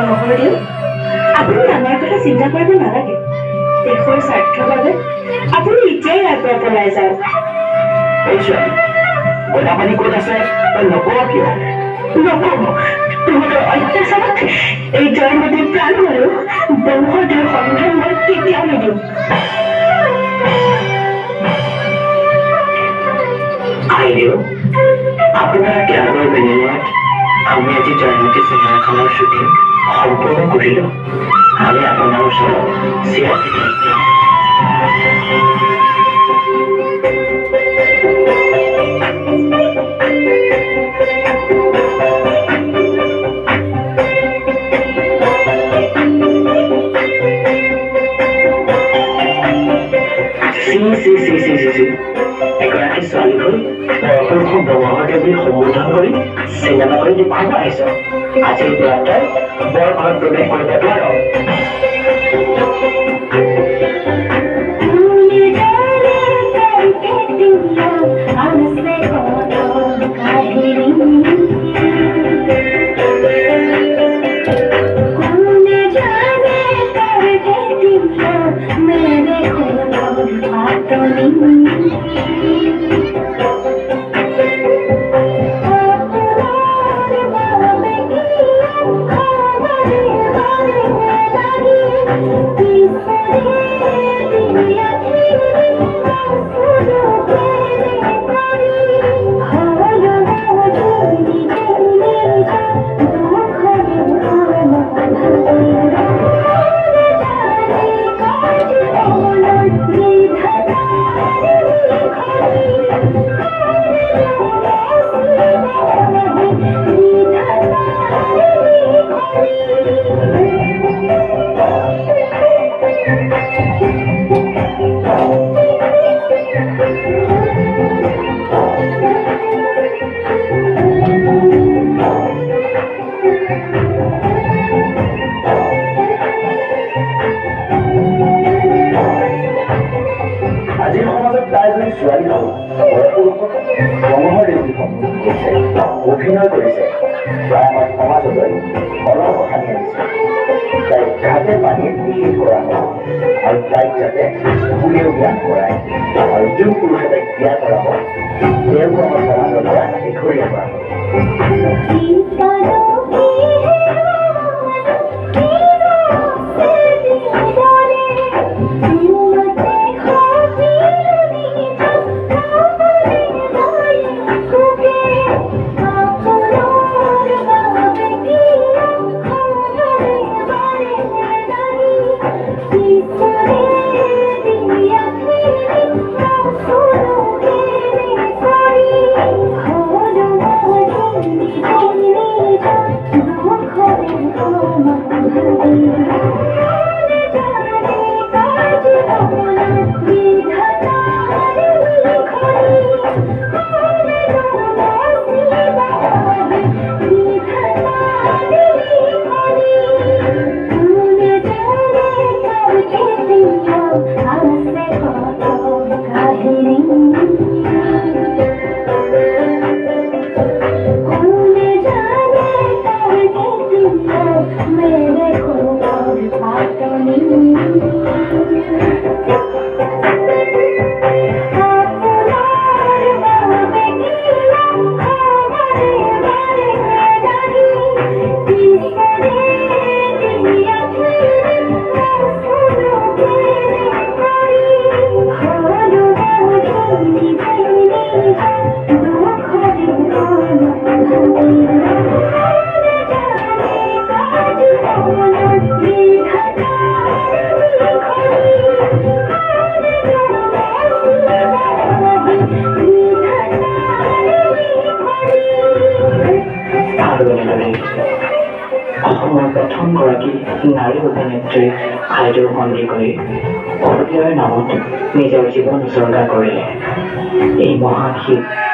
মহোদয়, আপুনি আমাৰ কথা চিন্তা কৰিব নালাগে। দেশৰ স্বাৰ্থৰ বাবে আপুনি এতিয়াই ৰাইজৰ পলাই যাওক। গদাপানী ক'ত আছে তই নকওঁ কিয়? নক'ব। তোমালোকৰ অত্যাচাৰত এই জয়মতীৰ প্ৰাণ হ'লেও বংশটোৰ সন্ধান মই কেতিয়াও নিদিওঁ। আইদেউ, আপোনাৰ ত্যাগৰ বিনিময়ত আমি আজি জয়মতী চিনেমাখনৰ শ্বুটিং সম্পূৰ্ণ কৰিলোঁ। আমি আপোনাৰ ওচৰত চিৰকৃতজ্ঞ। এগৰাকী ছোৱালী হৈ বৰপুৰুষক ব্ৰহ্মদেৱ বুলি সম্বোধন কৰি চিনেমা কৰি দেখুৱাব আহিছ। আজিৰ পৰা তই বৰ ঘৰত প্ৰৱেশ কৰিব নোৱাৰ। আজিৰ সমাজত তাই এজনী ছোৱালী হ'ল বৰপুৰুষক ব্ৰহ্মদেৱ বুলি সম্বোধন কৰিছে, অভিনয় কৰিছে, প্ৰায় আমাৰ সমাজলৈ অলপ হানি আনিছে। তাইক যাতে পানীত নিষেধ কৰা হয় আৰু তাইক যাতে কোনেও জ্ঞান কৰায় আৰু যোন পুৰুষে তাইক বিয়া কৰা হয় তেওঁকো আমাৰ সমাজৰ পৰা এঘৰীয়া কৰা হয়। অসমৰ প্ৰথমগৰাকী নাৰী অভিনেত্ৰী আইদেউ বন্দী কৰি অভিনয়ৰ নামত নিজৰ জীৱন উচৰ্গা কৰিলে। এই মহান শিল্পী